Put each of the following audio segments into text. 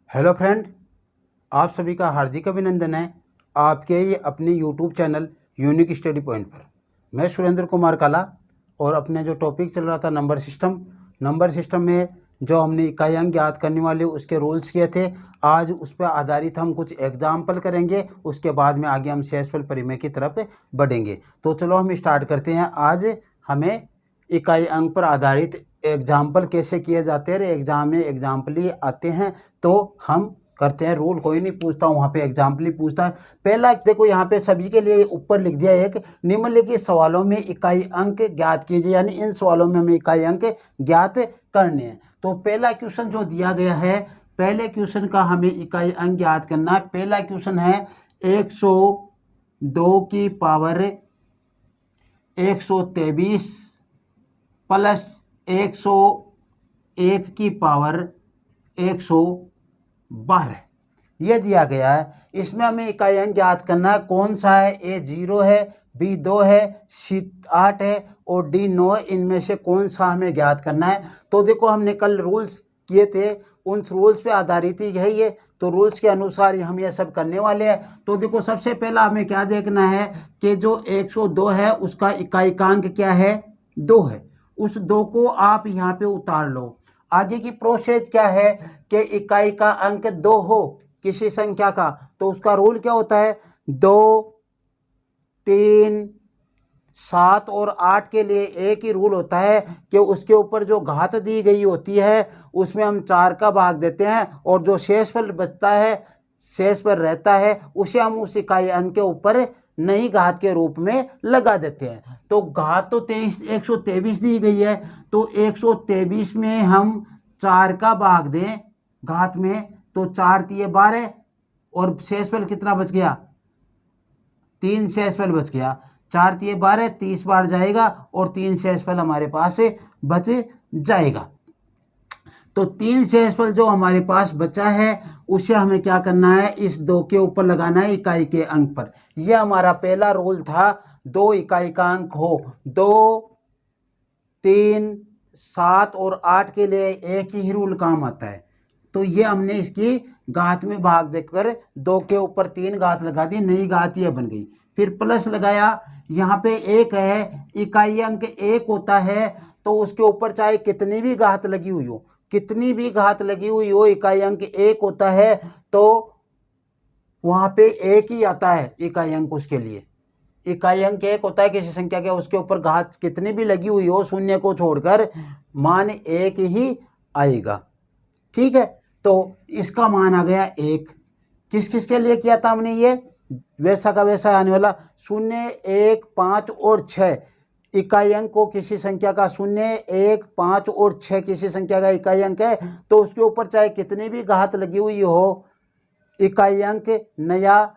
Hello friend, आप सभी का हार्दिक अभिनंदन है आपके ही अपने YouTube channel unique study point पर। मैं सुरेंद्र कुमार काला और अपने जो टॉपिक चल रहा था नंबर सिस्टम में जो हमने इकाई अंक ज्ञात करने वाले उसके रूल्स किए थे, आज उस पर आधारित हम कुछ एग्जाम्पल करेंगे। उसके बाद में आगे हम शेषफल परिमेय की तरफ बढ़ेंगे। तो चलो हम स्टार्ट करते हैं। आज हमें इकाई अंक पर आधारित एग्जाम्पल कैसे किए जाते हैं, एग्जाम में एग्जाम्पल ही आते हैं तो हम करते हैं। रूल कोई नहीं पूछता हूँ, वहाँ पे एग्जाम्पल ही पूछता है। पहला देखो, यहाँ पे सभी के लिए ऊपर लिख दिया एक निम्नलिखित सवालों में इकाई अंक ज्ञात कीजिए, यानी इन सवालों में हमें इकाई अंक ज्ञात करने हैं। तो पहला क्वेश्चन जो दिया गया है, पहले क्वेश्चन का हमें इकाई अंक ज्ञात करना है। पहला क्वेश्चन है 102 की पावर 123 प्लस 101 की पावर 112 ये दिया गया है। इसमें हमें इकाई अंक ज्ञात करना है। कौन सा है? ए 0 है, बी 2 है, सी 8 है और डी 9। इनमें से कौन सा हमें ज्ञात करना है? तो देखो, हमने कल रूल्स किए थे, उन रूल्स पे आधारित ही है ये। तो रूल्स के अनुसार ही हम ये सब करने वाले हैं। तो देखो, सबसे पहला हमें क्या देखना है कि जो 102 है उसका इकाई का अंक क्या है? 2 है। उस 2 को आप यहाँ पे उतार लो। आगे की प्रोसेस क्या है कि इकाई का अंक 2 हो किसी संख्या का, तो उसका रूल क्या होता है? 2, 3, 7 और 8 के लिए एक ही रूल होता है कि उसके ऊपर जो घात दी गई होती है उसमें हम 4 का भाग देते हैं और जो शेषफल बचता है, शेषफल रहता है, उसे हम उस इकाई अंक के ऊपर नई घात के रूप में लगा देते हैं। तो घात तो 123 दी गई है, तो 123 में हम 4 का भाग दें घात में, तो 4 तिये 12 और शेषफल कितना बच गया? 3 शेषफल बच गया। 4 तिये 12, 30 बार जाएगा और 3 शेषफल हमारे पास बच जाएगा। तो 3 शेषफल जो हमारे पास बचा है उसे हमें क्या करना है? इस 2 के ऊपर लगाना है इकाई के अंक पर। यह हमारा पहला रूल था। 2 इकाई का अंक हो। 2, 3, 7 और 8 के लिए एक ही रूल काम आता है। तो ये हमने इसकी घात में भाग देकर 2 के ऊपर 3 घात लगा दी, नई घात ये बन गई। फिर प्लस लगाया, यहाँ पे 1 है, इकाई अंक 1 होता है तो उसके ऊपर चाहे कितनी भी घात लगी हुई हो, कितनी भी घात लगी हुई हो, इकाई अंक 1 होता है तो वहाँ पे 1 ही आता है इकाई अंक। उसके लिए इकाई अंक 1 होता है किसी संख्या के, उसके ऊपर घात कितनी भी लगी हुई हो, शून्य को छोड़कर मान 1 ही आएगा। ठीक है, तो इसका मान आ गया 1। किस किस के लिए किया था हमने? ये वैसा का वैसा आने वाला 0, 1, 5 और 6 इकाई अंक को किसी संख्या का 0, 1, 5 और 6 किसी संख्या का इकाई अंक है तो उसके ऊपर चाहे कितनी भी घात लगी हुई हो, इकाई अंक नया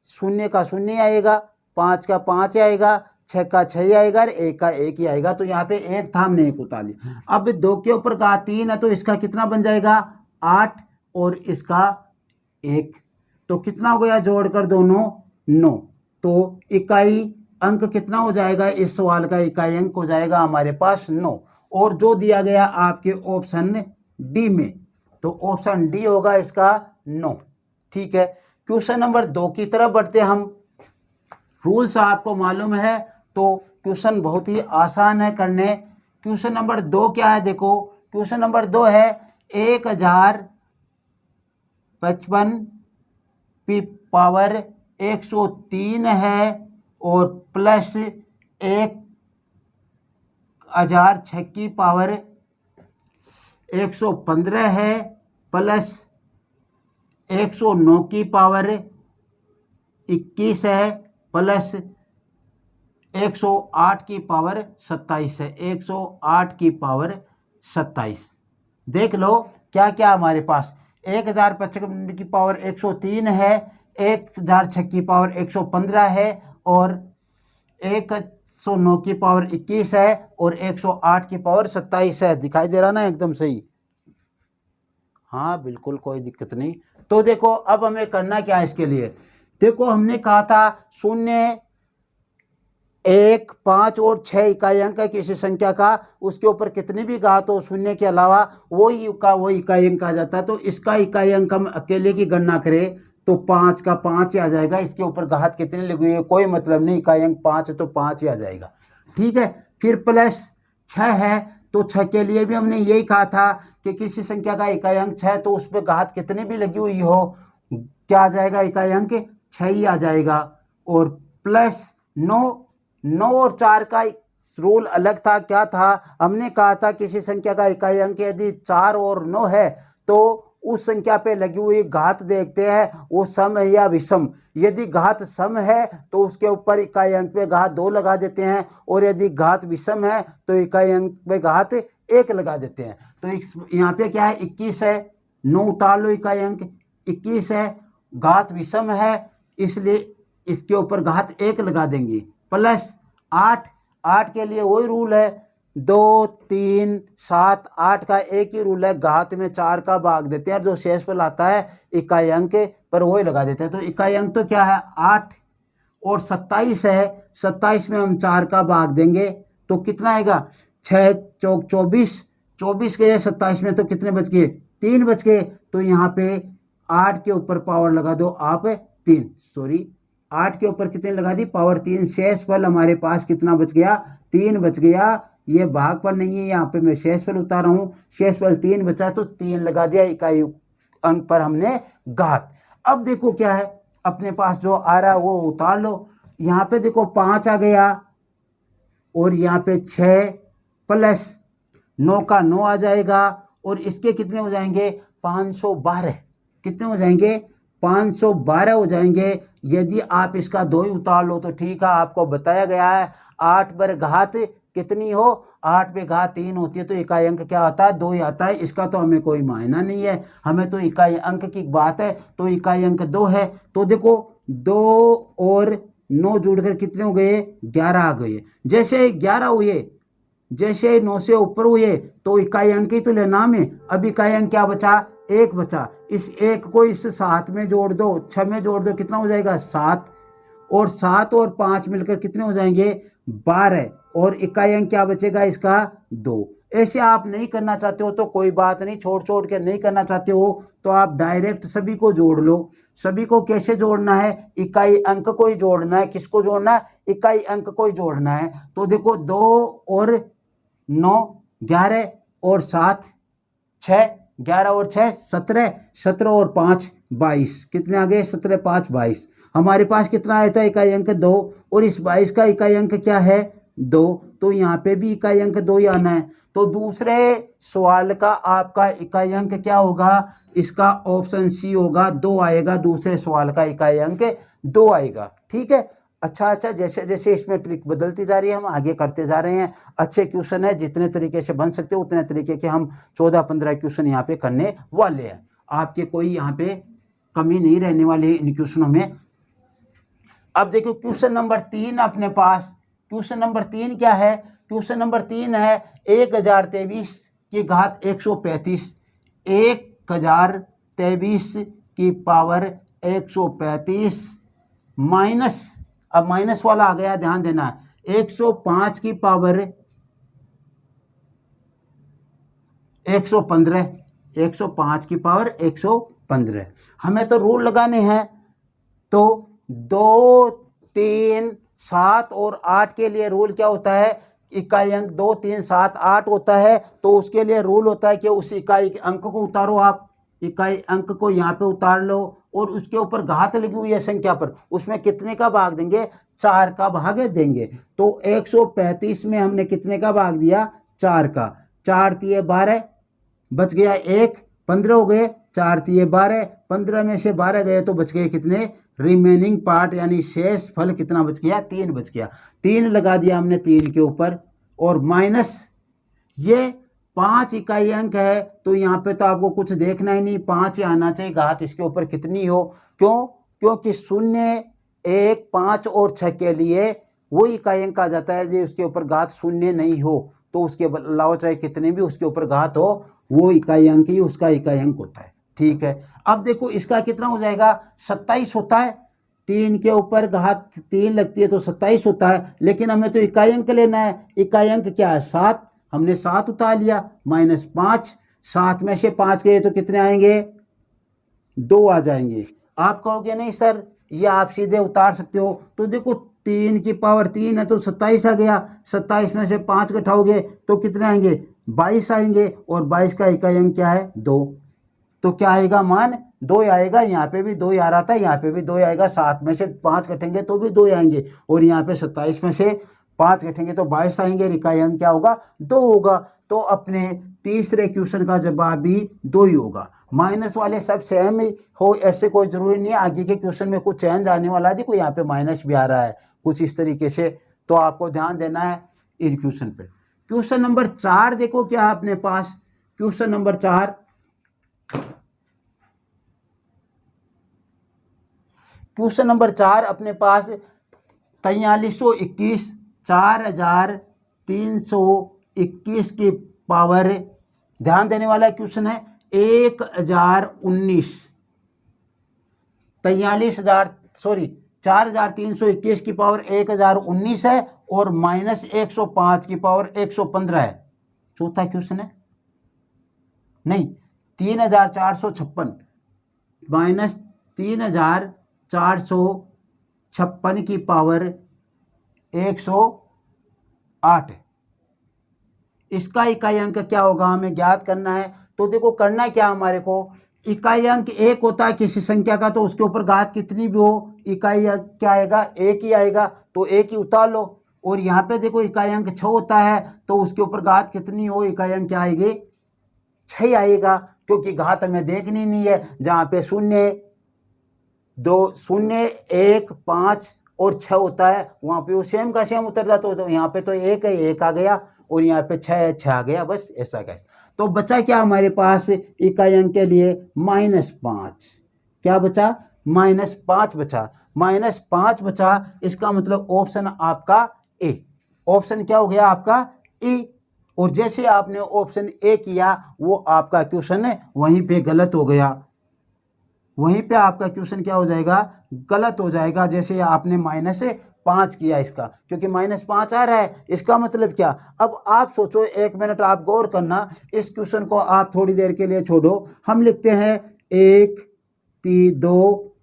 0 का 0 आएगा, 5 का 5 आएगा, 6 का 6 आएगा और 1 का 1 ही आएगा। तो यहाँ पे 1 था, हमने 1 उतार लिया। अब 2 के ऊपर घात 3 है तो इसका कितना बन जाएगा? 8 और इसका 1, तो कितना हो गया जोड़कर दोनों? 9। तो इकाई अंक कितना हो जाएगा? इस सवाल का इकाई अंक हो जाएगा हमारे पास 9। और जो दिया गया आपके ऑप्शन डी में, तो ऑप्शन डी होगा इसका 9। ठीक है, क्वेश्चन नंबर 2 की तरफ बढ़ते हम। रूल्स आपको मालूम है तो क्वेश्चन बहुत ही आसान है करने। क्वेश्चन नंबर 2 क्या है? देखो, क्वेश्चन नंबर 2 है 1055 की पावर 103 है और प्लस 1006 की पावर 115 है प्लस 109 की पावर 21 है प्लस 108 की पावर 27 है। 108 की पावर 27। देख लो क्या क्या हमारे पास। 1055 की पावर 103 है, 1006 की पावर 115 है और 109 की पावर 21 है और 108 की पावर 27 है। दिखाई दे रहा ना एकदम सही? हाँ बिल्कुल, कोई दिक्कत नहीं। तो देखो, अब हमें करना क्या है इसके लिए? देखो, हमने कहा था 0, 1, 5 और 6 इकाई अंक है किसी संख्या का, उसके ऊपर कितनी भी घात हो शून्य के अलावा वो इकाई अंक आ जाता है। तो इसका इकाई अंक हम अकेले की गणना करें तो 5 का 5 ही आ जाएगा। इसके ऊपर घात कितनी लगी हुई है कोई मतलब नहीं, इकाई अंक 5 है तो 5 ही आ जाएगा। ठीक है, फिर प्लस 6 है तो 6 के लिए भी हमने यही कहा था कि किसी संख्या का इकाई अंक 6 तो उस पर घात कितनी भी लगी हुई हो क्या आ जाएगा, इकाई अंक 6 ही आ जाएगा। और प्लस 9 और 4 का रूल अलग था, क्या था, हमने कहा था किसी संख्या का इकाई अंक यदि 4 और 9 है तो उस संख्या पे लगी हुई घात देखते हैं वो सम है या विषम। यदि घात सम है तो उसके ऊपर इकाई अंक पे घात 2 लगा देते हैं, और यदि घात विषम है तो इकाई अंक पे घात 1 लगा देते हैं। तो यहाँ पे क्या है 21 है, 9 उतार लो, इकाई अंक 21 है, घात विषम है इसलिए इसके ऊपर घात 1 लगा देंगे। प्लस 8 के लिए वही रूल है 2, 3, 7, 8 का एक ही रूल है, घात में 4 का भाग देते हैं, जो शेषफल आता है इकाई अंक पर वही लगा देते हैं। तो इकाई अंक तो क्या है 8 और 27 है, 27 में हम 4 का भाग देंगे तो कितना आएगा 6 चौक 24, 24 के 27 में तो कितने बच गए 3 बच गए। तो यहाँ पे 8 के ऊपर पावर लगा दो आप 3, सॉरी 8 के ऊपर कितने लगा दी पावर 3, शेषफल हमारे पास कितना बच गया 3 बच गया। ये भाग पर नहीं है, यहाँ पे मैं शेषफल उतार रहा हूँ, शेषफल 3 बचा तो 3 लगा दिया इकाई अंक पर हमने घात। अब देखो क्या है अपने पास जो आ रहा है वो उतार लो। यहाँ पे देखो 5 आ गया और यहाँ पे 6 प्लस 9 का 9 आ जाएगा, और इसके कितने हो जाएंगे 512, कितने हो जाएंगे 512 हो जाएंगे। यदि आप इसका 2 ही उतार लो तो ठीक है, आपको बताया गया है 8 पर घात कितनी हो 8 पे घात 3 होती है तो इकाई अंक क्या आता है 2 ही आता है। इसका तो हमें कोई मायना नहीं है, हमें तो इकाई अंक की बात है, तो इकाई अंक 2 है। तो देखो 2 और 9 जुड़कर कितने हो गए 11 आ गए। जैसे 11 हुए, जैसे 9 से ऊपर हुए तो इकाई अंक ही तो लेना में, अब इकाई अंक क्या बचा 1 बचा। इस 1 को इस 7 में जोड़ दो, 6 में जोड़ दो, कितना हो जाएगा 7, और 7 और 5 मिलकर कितने हो जाएंगे 12, और इकाई अंक क्या बचेगा इसका 2। ऐसे आप नहीं करना चाहते हो तो कोई बात नहीं, छोड़ के नहीं करना चाहते हो तो आप डायरेक्ट सभी को जोड़ लो। सभी को कैसे जोड़ना है, इकाई अंक को ही जोड़ना है। किसको जोड़ना है, इकाई अंक को ही जोड़ना है। तो देखो 2 और 9 11 और 7 6, 11 और 6 17, 17 और 5 22, कितने आ गए 17, 5, 22। हमारे पास कितना आया था इकाई अंक 2, और इस 22 का इकाई अंक क्या है 2, तो यहाँ पे भी इकाई अंक 2 ही आना है। तो दूसरे सवाल का आपका इकाई अंक क्या होगा, इसका ऑप्शन सी होगा 2 आएगा, दूसरे सवाल का इकाई अंक 2 आएगा। ठीक है, अच्छा जैसे जैसे इसमें ट्रिक बदलती जा रही है हम आगे करते जा रहे हैं। अच्छे क्वेश्चन है, जितने तरीके से बन सकते उतने तरीके के हम 14-15 क्वेश्चन यहाँ पे करने वाले हैं। आपके कोई यहाँ पे कमी नहीं रहने वाली है इन क्वेश्चनों में। अब देखो क्वेश्चन नंबर 3 अपने पास, क्वेश्चन नंबर 3 क्या है, क्वेश्चन नंबर 3 है 1023 की घात 135, 1023 की पावर 135 माइनस, अब माइनस वाला आ गया ध्यान देना, 105 की पावर 115, 105 की पावर 115। हमें तो रूल लगाने हैं, तो 2, 3, 7 और 8 के लिए रूल क्या होता है, इकाई अंक 2, 3, 7, 8 होता है, तो उसके लिए रूल होता है कि उस इकाई अंक को उतारो, आप इकाई अंक को यहाँ पे उतार लो, और उसके ऊपर घात लगी हुई है संख्या पर, उसमें कितने का भाग देंगे 4 का भाग देंगे। तो 135 में हमने कितने का भाग दिया 4 का, 4 तिये 12 बच गया 1, 15 हो गए, 4 तिये 12, 15 में से 12 गए तो बच गए कितने, रिमेनिंग पार्ट यानी शेष फल कितना बच गया 3 बच गया। 3 लगा दिया हमने 3 के ऊपर, और माइनस ये 5 इकाई अंक है तो यहाँ पे तो आपको कुछ देखना ही नहीं, 5 ही आना चाहिए, घात इसके ऊपर कितनी हो, क्यों, क्योंकि 0, 1, 5 और 6 के लिए वो इकाई अंक आ जाता है यदि उसके ऊपर घात 0 नहीं हो, तो उसके अलावा चाहे कितने भी उसके ऊपर घात हो वो इकाई अंक ही उसका इकाई अंक होता है। ठीक है, अब देखो इसका कितना हो जाएगा 27 होता है, 3 के ऊपर घात 3 लगती है तो 27 होता है, लेकिन हमें तो इकाई अंक लेना है। इकाई अंक क्या है? 7। हमने 7 उतार लिया, -5। 7 में से 5 गए तो कितने आएंगे? 2 आ जाएंगे। आप कहोगे नहीं सर ये आप सीधे उतार सकते हो, तो देखो 3 की पावर 3 है तो 27 आ गया। 27 में से 5 घटाओगे तो कितने आएंगे? 22 आएंगे, और 22 का इकाई अंक क्या है? 2। तो क्या आएगा मान? 2 आएगा। यहाँ पे भी 2 आ रहा था, यहाँ पे भी 2 आएगा। 7 में से 5 घटेंगे तो भी 2 आएंगे, और यहाँ पे 27 में से 5 घटेंगे तो 22 आएंगे। इकाई अंक क्या होगा? 2 होगा। तो अपने तीसरे क्वेश्चन का जवाब भी 2 ही होगा। माइनस वाले सब सेम ही हो ऐसे कोई जरूरी नहीं है, आगे के क्वेश्चन में कुछ चेंज आने वाला है। देखो यहाँ पे माइनस भी आ रहा है कुछ इस तरीके से, तो आपको ध्यान देना है इन क्वेश्चन पे। क्वेश्चन नंबर 4 देखो क्या है अपने पास। क्वेश्चन नंबर 4, क्वेश्चन नंबर 4 अपने पास 4321 4321 की पावर, ध्यान देने वाला क्वेश्चन है। 1019 4321 की पावर 1019 है, और -105 की पावर 115 है। चौथा क्वेश्चन है नहीं, 3456 -3456 की पावर 108 है। इसका इकाई अंक क्या होगा हमें ज्ञात करना है। तो देखो करना क्या हमारे को, इकाई अंक 1 होता है किसी संख्या का, तो उसके ऊपर घात कितनी भी हो इकाई अंक क्या आएगा? 1 ही आएगा, तो 1 ही उतार लो। और यहाँ पे देखो इकाई अंक 6 होता है, तो उसके ऊपर घात कितनी हो इकाई अंक क्या आएगी? 6 आएगा, क्योंकि घात हमें देखनी नहीं है। जहाँ पे 0, 2, 0, 1, 5 और 6 होता है, वहाँ पे वो सेम का सेम उतर जाता है। तो यहाँ पे तो 1 है, 1 आ गया, और यहाँ पे 6 है, 6 आ गया, बस ऐसा कैसे। तो बचा क्या हमारे पास इकाई अंक के लिए? -5। क्या बचा? -5 बचा। -5 बचा, इसका मतलब ऑप्शन आपका ए। ऑप्शन क्या हो गया आपका? ए। और जैसे आपने ऑप्शन ए किया वो आपका क्वेश्चन है वहीं पे गलत हो गया। वहीं पे आपका क्वेश्चन क्या हो जाएगा? गलत हो जाएगा। जैसे आपने -5 किया इसका, क्योंकि -5 आ रहा है। इसका मतलब क्या? अब आप सोचो, 1 मिनट आप गौर करना। इस क्वेश्चन को आप थोड़ी देर के लिए छोड़ो। हम लिखते हैं 1, 2,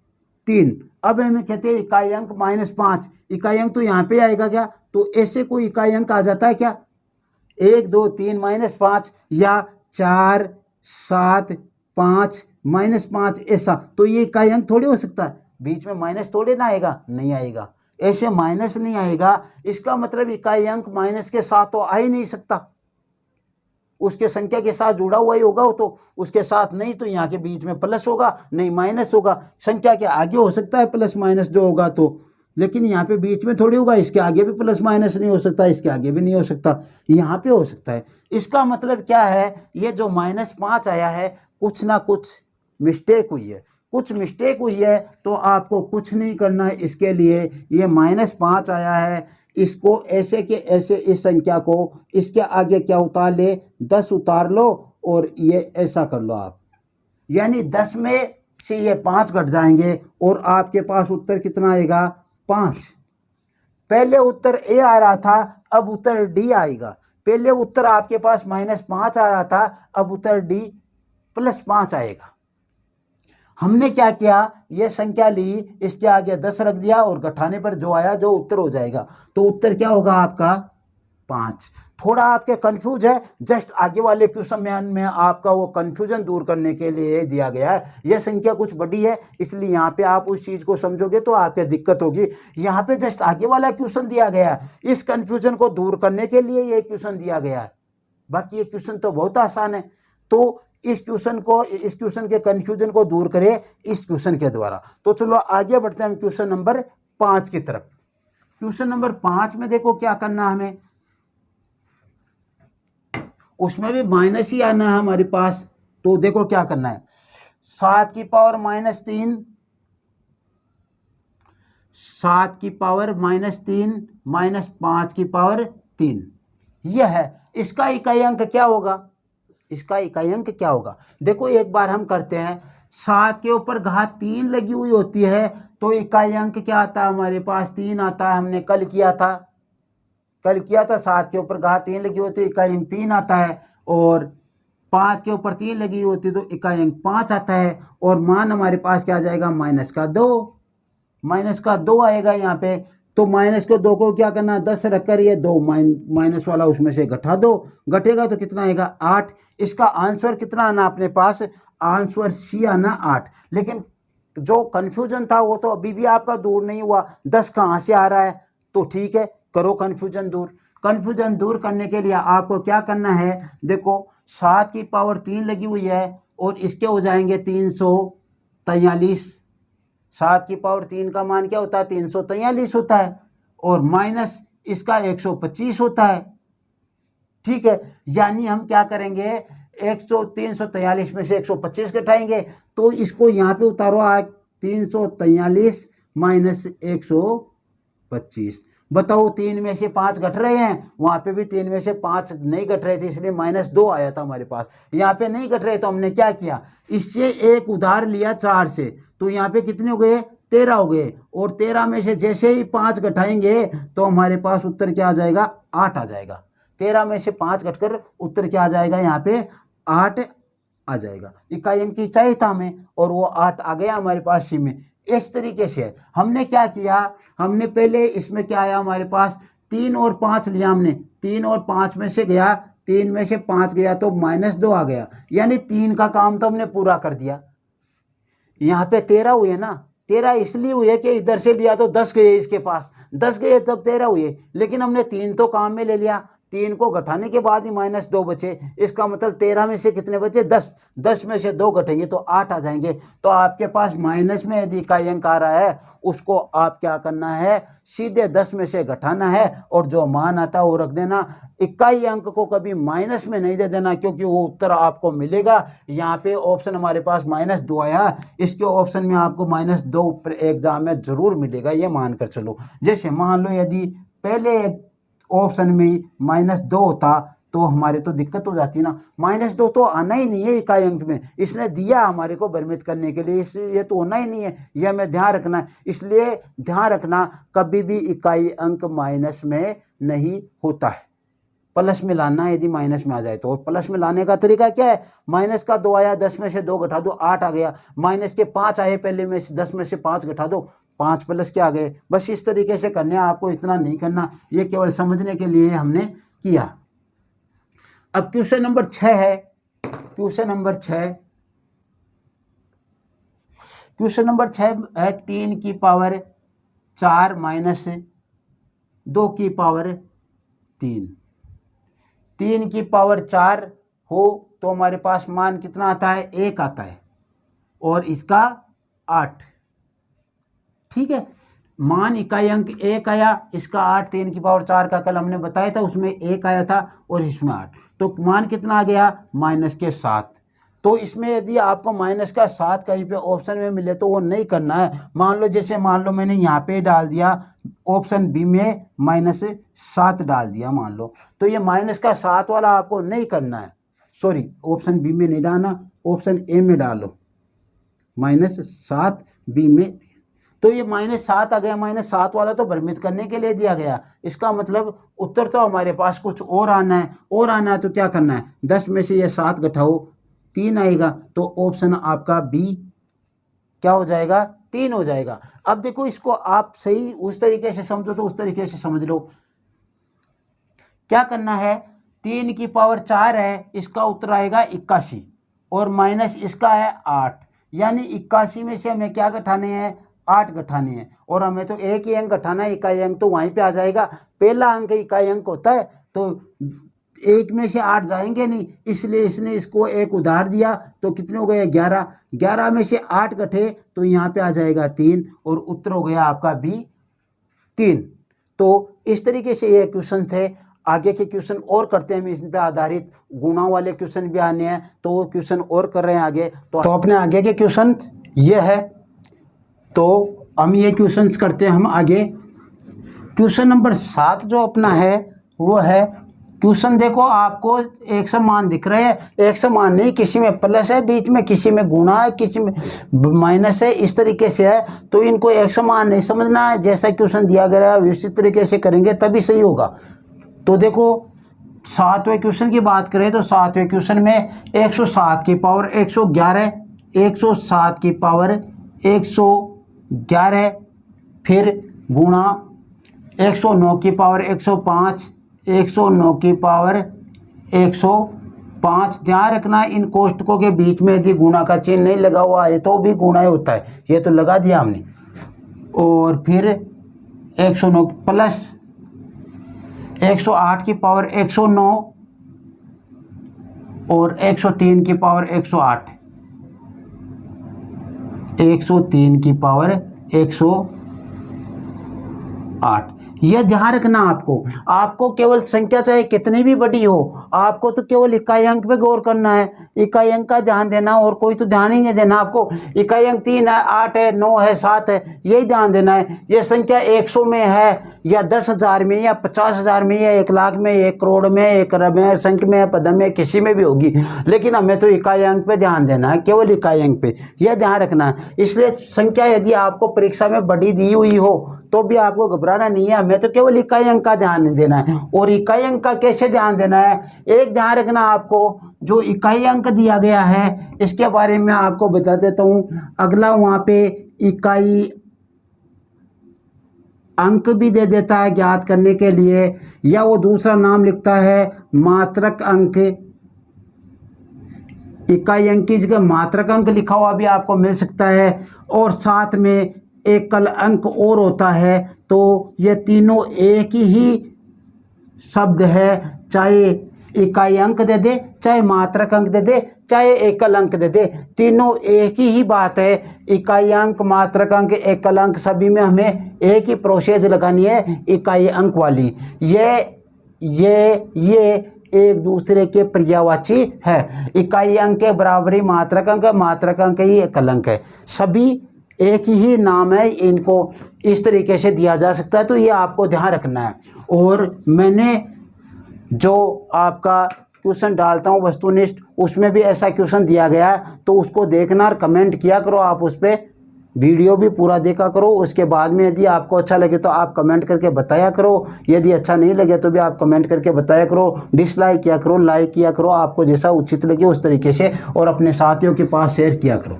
3। अब हमें कहते हैं इकाई अंक -5। इकाई अंक तो यहाँ पे आएगा क्या? तो ऐसे कोई इकाई अंक आ जाता है क्या? 1, 2, 3 -5, या 4, 7, 5 -5, ऐसा। तो ये इकाई अंक थोड़ी हो सकता है, बीच में माइनस थोड़े ना आएगा, नहीं आएगा। ऐसे माइनस नहीं आएगा, इसका मतलब इकाई अंक माइनस के साथ तो आ ही नहीं सकता। उसके संख्या के साथ जुड़ा हुआ ही होगा वो, तो उसके साथ नहीं, तो यहाँ के बीच में प्लस होगा, नहीं माइनस होगा। संख्या के आगे हो सकता है प्लस माइनस जो होगा तो, लेकिन यहाँ पे बीच में थोड़ी होगा। इसके आगे भी प्लस माइनस नहीं हो सकता, इसके आगे भी नहीं हो सकता, यहाँ पे हो सकता है। इसका मतलब क्या है? ये जो -5 आया है, कुछ ना कुछ मिस्टेक हुई है। कुछ मिस्टेक हुई है तो आपको कुछ नहीं करना है इसके लिए। ये -5 आया है, इसको ऐसे के ऐसे इस संख्या को इसके आगे क्या उतार ले? 10 उतार लो, और ये ऐसा कर लो आप, यानी 10 में से ये 5 घट जाएंगे, और आपके पास उत्तर कितना आएगा? 5। पहले उत्तर ए आ रहा था, अब उत्तर डी आएगा। पहले उत्तर आपके पास -5 आ रहा था, अब उत्तर डी +5 आएगा। हमने क्या किया? ये संख्या ली, इसके आगे 10 रख दिया, और घटाने पर जो आया जो उत्तर हो जाएगा। तो उत्तर क्या होगा आपका? 5। थोड़ा आपके कंफ्यूज है, जस्ट आगे वाले क्वेश्चन में आपका वो कंफ्यूजन दूर करने के लिए दिया गया है। ये संख्या कुछ बड़ी है, इसलिए यहाँ पे आप उस चीज को समझोगे तो आपके दिक्कत होगी। यहाँ पे जस्ट आगे वाला क्वेश्चन दिया गया है, इस कंफ्यूजन को दूर करने के लिए ये क्वेश्चन दिया गया है। बाकी ये क्वेश्चन तो बहुत आसान है। तो इस क्वेश्चन के कंफ्यूजन को दूर करें इस क्वेश्चन के द्वारा। तो चलो आगे बढ़ते हैं हम क्वेश्चन नंबर 5 की तरफ। क्वेश्चन नंबर 5 में देखो क्या करना है हमें, उसमें भी माइनस ही आना है हमारे पास। तो देखो क्या करना है, 7 की पावर -3, 7 की पावर -3 -5 की पावर 3, यह है। इसका इकाई अंक क्या होगा? इसका इकाई अंक क्या होगा? देखो एक बार हम करते हैं, 7 के ऊपर घात 3 लगी हुई होती है तो इकाई अंक क्या आता है हमारे पास 3 आता है। हमने कल किया था 7 के ऊपर घात 3 लगी होती है इकाई अंक 3 आता है, और 5 के ऊपर 3 लगी होती है तो इकाई अंक 5 आता है। और मान हमारे पास क्या आ जाएगा माइनस का 2 आएगा यहाँ पे। तो माइनस को 2 को क्या करना 10 रखकर ये 2 माइनस वाला उसमें से घटा दो, घटेगा तो कितना आएगा 8। इसका आंसर कितना आना अपने पास, आंसर सी आना 8। लेकिन जो कंफ्यूजन था वो तो अभी भी आपका दूर नहीं हुआ, 10 कहाँ से आ रहा है। तो ठीक है, करो कंफ्यूजन दूर। कंफ्यूजन दूर करने के लिए आपको क्या करना है, देखो 7 की पावर 3 लगी हुई है और इसके हो जाएंगे 343। 7 की पावर 3 का मान क्या होता है 343 होता है, और माइनस इसका 125 होता है। ठीक है, यानी हम क्या करेंगे 343 में से 125 घटाएंगे तो इसको यहाँ पे उतारो 343 माइनस 125। बताओ 3 में से 5 घट रहे हैं, वहां पे भी 3 में से 5 नहीं घट रहे थे इसलिए -2 आया था हमारे पास। यहाँ पे नहीं घट रहे तो हमने क्या किया, इससे एक उधार लिया 4 से, तो यहाँ पे कितने हो गए 13 हो गए, और 13 में से जैसे ही 5 घटाएंगे तो हमारे पास उत्तर क्या आ जाएगा 8 आ जाएगा। 13 में से 5 घटकर उत्तर क्या आ जाएगा यहाँ पे 8 आ जाएगा। इकाई अंक की चाहिए था हमें और वो 8 आ गया हमारे पास सी में। इस तरीके से हमने क्या किया, हमने पहले इसमें क्या आया हमारे पास 3 और 5 लिया हमने, 3 और 5 में से गया, 3 में से 5 गया तो -2 आ गया, यानी 3 का काम तो हमने पूरा कर दिया। यहाँ पे 13 हुए ना, 13 इसलिए हुए कि इधर से लिया तो 10 गए, इसके पास 10 गए तब 13 हुए, लेकिन हमने 3 तो काम में ले लिया, 3 को घटाने के बाद ही -2 बचे। इसका मतलब 13 में से कितने बचे 10, 10 में से 2 घटेंगे तो 8 आ जाएंगे। तो आपके पास माइनस में यदि इकाई अंक आ रहा है उसको आप क्या करना है, सीधे 10 में से घटाना है और जो मान आता है वो रख देना। इकाई अंक को कभी माइनस में नहीं दे देना क्योंकि वो उत्तर आपको मिलेगा। यहाँ पे ऑप्शन हमारे पास -2 आया, इसके ऑप्शन में आपको -2 एग्जाम में जरूर मिलेगा, ये मानकर चलो। जैसे मान लो यदि पहले ऑप्शन में -2 होता तो हमारे तो दिक्कत हो जाती ना, -2 तो आना ही नहीं है इकाई अंक में, इसने दिया हमारे को भ्रमित करने के लिए, इसलिए ये तो होना ही नहीं है, यह हमें ध्यान रखना है। इसलिए ध्यान रखना कभी भी इकाई अंक माइनस में नहीं होता है, प्लस में लाना है यदि माइनस में आ जाए तो। और प्लस में लाने का तरीका क्या है, माइनस का 2 आया, 10 में से 2 घटा दो 8 आ गया, माइनस के 5 आए पहले में 10 में से 5 घटा दो 5 प्लस के आ गए। बस इस तरीके से करने, आपको इतना नहीं करना, ये केवल समझने के लिए हमने किया। अब क्वेश्चन नंबर 6 है, क्वेश्चन नंबर 6 है 3 की पावर 4 माइनस 2 की पावर 3। 3 की पावर 4 हो तो हमारे पास मान कितना आता है 1 आता है, और इसका 8। ठीक है, मान इकाई अंक 1 आया, इसका 8, 3 की पावर 4 का कल हमने बताया था उसमें 1 आया था और इसमें 8, तो मान कितना आ गया -7। तो इसमें यदि आपको -7 कहीं पे ऑप्शन में मिले तो वो नहीं करना है। मान लो मैंने यहाँ पे डाल दिया ऑप्शन बी में -7 डाल दिया मान लो, तो ये -7 वाला आपको नहीं करना है, सॉरी ऑप्शन बी में नहीं डालना, ऑप्शन ए में डालो -7 बी में। तो ये -7 आ गया, -7 वाला तो भ्रमित करने के लिए दिया गया, इसका मतलब उत्तर तो हमारे पास कुछ और आना है, तो क्या करना है 10 में से ये 7 घटाओ 3 आएगा, तो ऑप्शन आपका बी क्या हो जाएगा 3 हो जाएगा। अब देखो इसको आप सही उस तरीके से समझो तो उस तरीके से समझ लो, क्या करना है 3 की पावर 4 है, इसका उत्तर आएगा 81 और माइनस इसका है 8, यानी 81 में से हमें क्या घटाने हैं 8 घटाने हैं, और हमें तो एक ही अंक घटाना है, इकाई अंक तो वहीं पे आ जाएगा, पहला अंक इकाई अंक होता है तो 1 में से 8 जाएंगे नहीं, इसलिए इसने इसको एक उधार दिया तो कितने हो गए 11, 11 में से 8 घटे तो यहाँ पे आ जाएगा 3 और उत्तर हो गया आपका बी 3। तो इस तरीके से ये क्वेश्चन थे। आगे के क्वेश्चन और करते हैं हम, इस पे आधारित गुणा वाले क्वेश्चन भी आने हैं तो वो क्वेश्चन और कर रहे हैं आगे। तो अपने आगे के क्वेश्चन ये है, तो हम ये क्वेश्चन करते हैं हम आगे। क्वेश्चन नंबर 7 जो अपना है वो है क्वेश्चन देखो आपको एक समान दिख रहे हैं, एक समान नहीं, किसी में प्लस है बीच में, किसी में गुणा है, किसी में माइनस है, इस तरीके से है। तो इनको एक समान नहीं समझना है, जैसा क्वेश्चन दिया गया है व्यवस्थित तरीके से करेंगे तभी सही होगा। तो देखो 7वें क्वेश्चन की बात करें तो 7वें क्वेश्चन में 107 की पावर 111, 107 की पावर 111, फिर गुणा 109 की पावर 105, 109 की पावर 105। ध्यान रखना इन कोष्टकों के बीच में यदि गुणा का चिन्ह नहीं लगा हुआ है तो भी गुणा ही होता है, ये तो लगा दिया हमने। और फिर 109 प्लस 108 की पावर 109 और 103 की पावर 108, 103 की पावर 108। यह ध्यान रखना आपको केवल संख्या चाहे कितनी भी बड़ी हो, आपको तो केवल इकाई अंक पे गौर करना है, इकाई अंक का ध्यान देना, और कोई तो ध्यान ही नहीं देना आपको। इकाई अंक 3 है, 8 है, 9 है, 7 है, यही ध्यान देना है। यह संख्या 100 में है या 10,000 में या 50,000 में या 1 लाख में, 1 करोड़ में, 1 अरब में, संख में, पदम में, किसी में भी होगी, लेकिन हमें तो इकाई अंक पे ध्यान देना है, केवल इकाई अंक पे, यह ध्यान रखना है। इसलिए संख्या यदि आपको परीक्षा में बड़ी दी हुई हो तो भी आपको घबराना नहीं है, हमें तो केवल इकाई अंक का ध्यान देना है। और इकाई अंक का कैसे ध्यान देना है, एक ध्यान रखना आपको, जो इकाई अंक दिया गया है इसके बारे में आपको बता देता हूँ। अगला वहाँ पे इकाई अंक भी दे देता है ज्ञात करने के लिए, या वो दूसरा नाम लिखता है मात्रक अंक। इकाई अंक की जगह मात्रक अंक लिखा हुआ भी आपको मिल सकता है, और साथ में एकल अंक और होता है। तो ये तीनों एक ही शब्द है, चाहे इकाई अंक दे दे, चाहे मात्रक अंक दे दे, चाहे एकल अंक दे दे, तीनों एक ही बात है। इकाई अंक, मात्रक अंक, एकल अंक, सभी में हमें एक ही प्रोसेस लगानी है, इकाई अंक वाली। ये एक दूसरे के पर्यायवाची है। इकाई अंक के बराबरी मात्रक अंक, मात्रक अंक ही एकल अंक है, सभी एक ही नाम है, इनको इस तरीके से दिया जा सकता है। तो ये आपको ध्यान रखना है। और मैंने जो आपका क्वेश्चन डालता हूँ वस्तुनिष्ठ, उसमें भी ऐसा क्वेश्चन दिया गया है, तो उसको देखना और कमेंट किया करो आप, उस पर वीडियो भी पूरा देखा करो। उसके बाद में यदि आपको अच्छा लगे तो आप कमेंट करके बताया करो, यदि अच्छा नहीं लगे तो भी आप कमेंट करके बताया करो, डिसलाइक किया करो, लाइक किया करो, आपको जैसा उचित लगे उस तरीके से, और अपने साथियों के पास शेयर किया करो,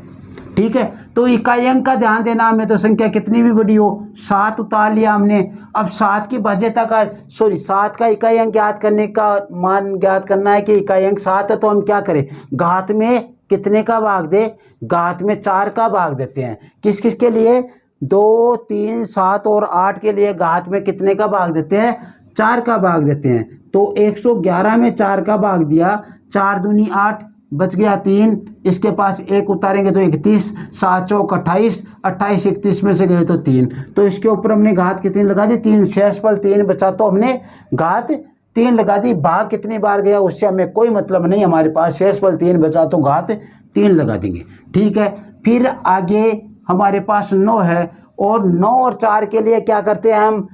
ठीक है। तो इकाई अंक का ध्यान देना, हमें तो संख्या कितनी भी बड़ी हो, 7 उतार लिया हमने। अब 7 की भाज्यता का 7 का इकाई अंक ज्ञात करने का मान ज्ञात करना है कि इकाई अंक 7 है, तो हम क्या करें, घात में कितने का भाग दे, घात में 4 का भाग देते हैं। किस किस के लिए, 2, 3, 7 और 8 के लिए घात में कितने का भाग देते हैं, 4 का भाग देते हैं। तो 111 में 4 का भाग दिया, 4 दूनी 8, बच गया 3, इसके पास 1 उतारेंगे तो 31, 7 चौक 28, 28 31 में से गए तो 3, तो इसके ऊपर हमने घात कितनी लगा दी, 3, शेषफल 3 बचा तो हमने घात 3 लगा दी। भाग कितनी बार गया उससे हमें कोई मतलब नहीं, हमारे पास शेषफल 3 बचा तो घात 3 लगा देंगे, ठीक है। फिर आगे हमारे पास 9 है, और 9 और 4 के लिए क्या करते हैं, हम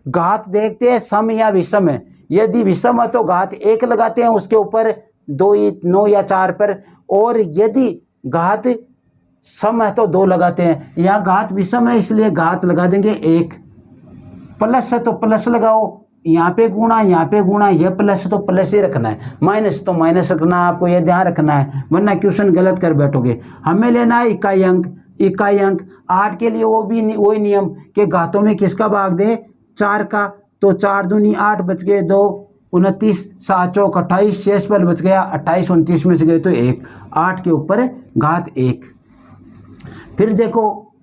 घात देखते हैं सम या विषम है। यदि विषम है तो घात 1 लगाते हैं उसके ऊपर, 9 या 4 पर, और यदि घात सम है तो 2 लगाते हैं। यहाँ घात विषम है इसलिए घात लगा देंगे 1, प्लस है तो प्लस लगाओ, यहाँ पे गुणा, यहाँ पे गुणा, यह प्लस है तो प्लस ही रखना है, माइनस तो माइनस रखना है, आपको यह ध्यान रखना है, वरना क्वेश्चन गलत कर बैठोगे। हमें लेना है इकाई अंक। इकाई अंक 8 के लिए वो भी वही नियम कि घातों में किसका भाग दे, 4 का, तो 4 दूनी 8, बच गए 2, 29, 7 चौक 28, शेषफल बच गया 28, 29 में से गए तो 1, 8 के ऊपर घात 1। फिर देखो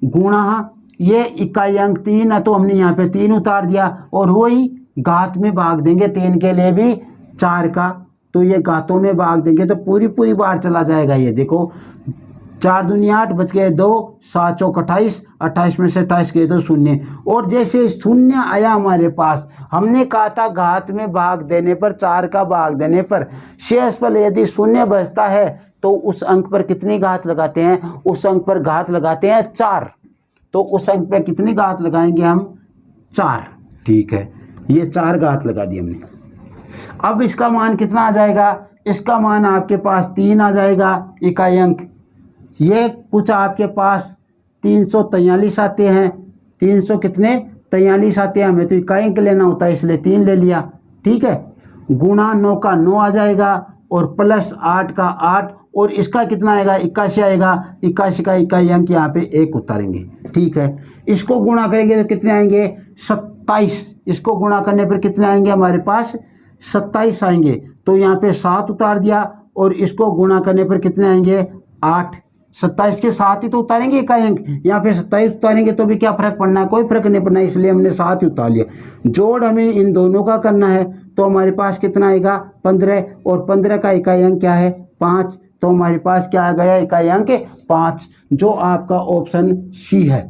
गुणा, ये इकाई अंक 3 है तो हमने यहाँ पे 3 उतार दिया, और वही घात में भाग देंगे 3 के लिए भी 4 का, तो ये घातों में भाग देंगे तो पूरी बार चला जाएगा। ये देखो 4 दूनी 8, बच गए 2, 7 चौक 28, 28 में से 28 गए तो 0, और जैसे 0 आया हमारे पास, हमने कहा था घात में भाग देने पर, 4 का भाग देने पर शेषफल यदि 0 बचता है तो उस अंक पर कितनी घात लगाते हैं, उस अंक पर घात लगाते हैं 4, तो उस अंक पर कितनी घात लगाएंगे हम, 4, ठीक है। ये 4 घात लगा दी हमने, अब इसका मान कितना आ जाएगा, इसका मान आपके पास 3 आ जाएगा इकाई अंक। ये कुछ आपके पास 343 आते हैं, 300 कितने 43 आते हैं, हमें तो इकाई अंक लेना होता है इसलिए 3 ले लिया, ठीक है। गुणा 9 का 9 आ जाएगा और प्लस 8 का 8 और इसका कितना आएगा 81 आएगा, 81 का इकाई अंक यहाँ पे 1 उतारेंगे, ठीक है। इसको गुणा करेंगे तो कितने आएंगे 27, इसको गुणा करने पर कितने आएंगे हमारे पास 27 आएंगे, तो यहाँ पे 7 उतार दिया और इसको गुणा करने पर कितने आएंगे 8, 27 के 7 ही तो उतारेंगे इकाई अंक, यहाँ पे 27 उतारेंगे तो भी क्या फर्क पड़ना है, कोई फर्क नहीं पड़ना, इसलिए हमने 7 ही उतार लिया। जोड़ हमें इन दोनों का करना है तो हमारे पास कितना आएगा 15 और 15 का इकाई अंक क्या है 5, तो हमारे पास क्या आ गया इकाई अंक 5, जो आपका ऑप्शन सी है।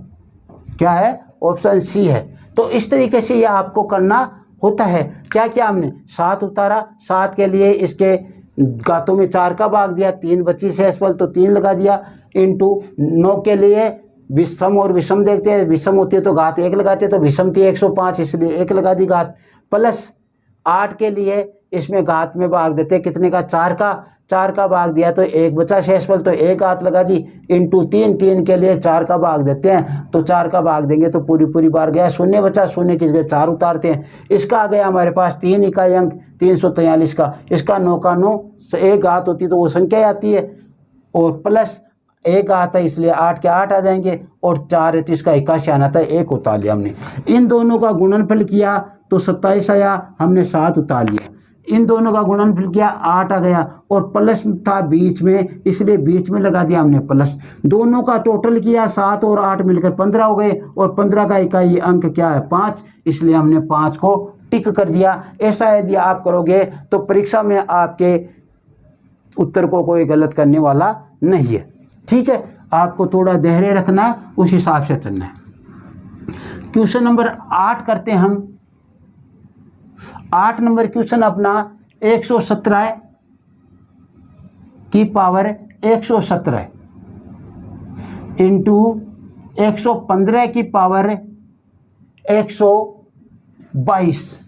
क्या है ऑप्शन सी है। तो इस तरीके से ये आपको करना होता है। क्या किया हमने 7 उतारा, 7 के लिए इसके घातों में 4 का भाग दिया, 3 बची शेषफल तो 3 लगा दिया, इंटू 9 के लिए विषम और विषम देखते हैं, विषम होती है तो घात 1 लगाते हैं, तो विषम थी 105 इसलिए 1 लगा दी घात, प्लस 8 के लिए इसमें घात में भाग देते हैं कितने का 4 का भाग दिया तो 1 बचा शेषफल तो 1 घात लगा दी, इंटू 3 के लिए 4 का भाग देते हैं तो 4 का भाग देंगे तो पूरी बार गया, शून्य बचा, शून्य की जगह 4 उतारते हैं। इसका आ गया हमारे पास 3 इकाई अंक 343 का, इसका 9 का 9 1 घात होती तो वो संख्या आती है और प्लस 1 आता है इसलिए 8 के 8 आ जाएंगे और 4 है तो इसका 81 आना था, 1 उतार लिया हमने। इन दोनों का गुणनफल किया तो 27 आया, हमने 7 उतार लिया। इन दोनों का गुणनफल किया 8 आ गया और प्लस था बीच में इसलिए बीच में लगा दिया हमने प्लस। दोनों का टोटल किया 7 और 8 मिलकर 15 हो गए और 15 का इकाई अंक क्या है 5, इसलिए हमने 5 को टिक कर दिया। ऐसा यदि आप करोगे तो परीक्षा में आपके उत्तर को कोई गलत करने वाला नहीं है, ठीक है। आपको थोड़ा धैर्य रखना है, उस हिसाब से चलना है। क्वेश्चन नंबर 8 करते हैं हम। 8 नंबर क्वेश्चन अपना 117 की पावर 117 इंटू 115 की पावर 122